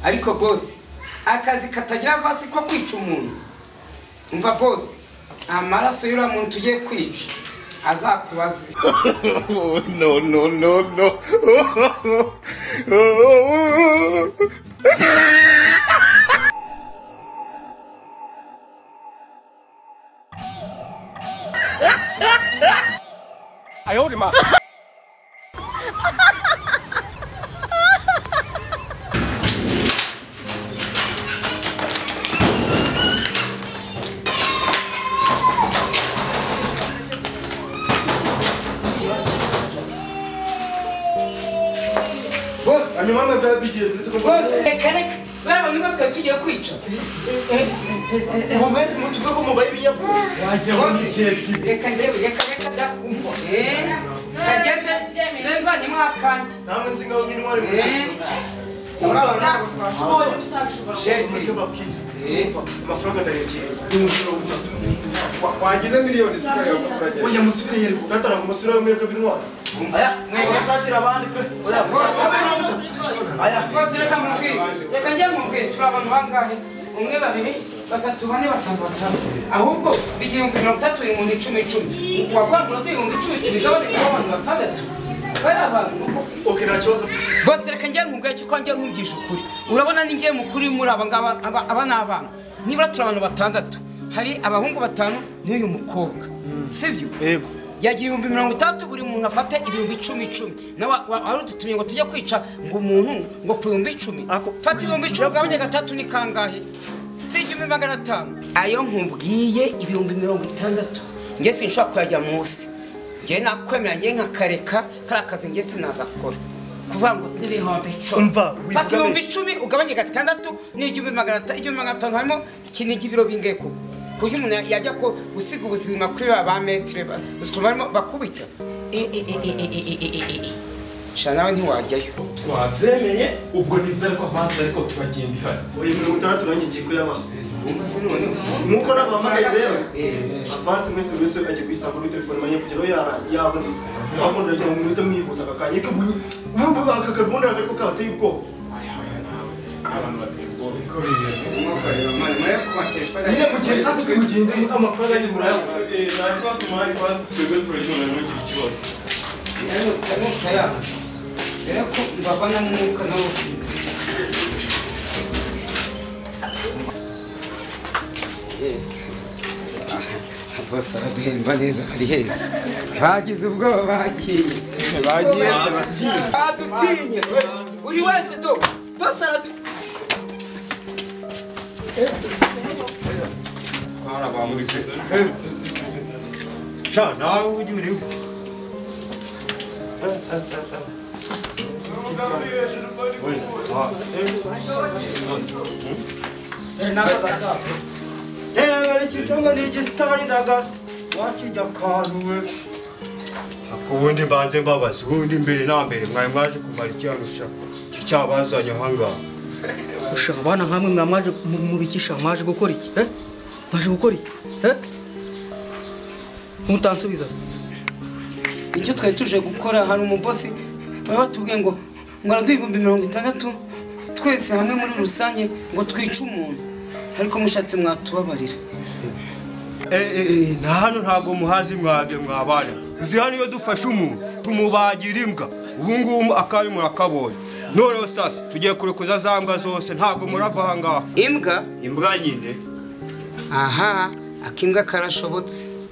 ariko boss akazi katagira vasi ko kwica umuntu umva boss amaraso y'ura muntu tugiye kwica azakubaze no no no no哎呦我的妈 boss Ani mama byabigenze boss reka baba niba tugiye kwica mwese mutuve ko mubaye ibinyabu wajya w'igeti reka da umva kagende ndemvanye mwakanje namwe nzi ngaho nyine wari urabona tutabishobora amafaranga ndayegera wagize miliyoni zikora y'abaturage oya musubire yeri natara ngo musubire mwebwe binwara aya mwebwe basasira abandi pe oya aya bose reka njye mubwire turi abantu bangahe umwe babiri batatu bane batanu ahubwo igihumbi 30 ibihumbi 10 wavuga ngo ibihumbi 10 tubigabane ku bantu batandatu bari abantu okay nta kibazo bose reka njye nkubwire cyuko njye nkubwisha ukuri urabona ni ngiye mukuri muri aba n'abana nibura turi abantu batandatu hari abahungu batanu n'uyu mukobwa sibyo yego yagiye 30 buri muntu afate 10 nawe arututumye ngo tujye kwica ngo umuntu ngo ku 10 fata 10 gabanye gatatu ni kangahe sije 500 ayo nkubwiye 60 nge sinshaka kujya munsi nge nakwemera nge nkakareka karakaze nge sinagakora kuvuga ngo n'ibihombe 10 fata 10 ugabanye gatandatu ni 500 harimo kinigi biro bingaye kuko kuko umuntu yajya ko gusiga ubuzima kuri ba metre barimo bakubita shanawe ntiwajyayo twabyemeye ubwo nizere ko avanze ariko turagenda ihari oya 60 nanyigiye ko yabaho nuko nabahamagaye rero avanze mwese wese agiye kwisanga kuri telefone manye kugera yabonetse ahubwo ndagira ngo mwite mwihuta akanye kabunyi mwumva akakabona ariko kateye ubwo abantu bategwa biko bimeze nyine mugende akuze mugende amafaranga ari murayo nta kibazo mwari kwanze twebwe turayibona ntugire ikibazo rero ko mbavana mu mwuka nawo bose araduhemba neza bari heza bagize ubwoba bagiye badutinye uri wese do bose sha nawe ujye uriho ubundi mbanze mbabaza ubundi mbere na mbere mwari mwaje kumara ikiyanusha cyabazanye ahangaha ushaka abana nkamwe mwamaje mubikisha mwaje gukora iki mwaje gukora iki mutansubiza se icyo twari tuje gukora hari umubosi baba batubwiye ngo araduha 60 twese hamwe muri rusange ngo twice umuntu ariko mushatse mwatubabarira na hano ntago muhazi mwabye mwabana uzi hano iyo dufashe umuntu tumubagira imbwa ubu ngubu akabi murakabonye noneho sasa tugiye kurekuza za mbwa zose ntago murava ahangaha imbwa nyine aha akimbwa karashobotse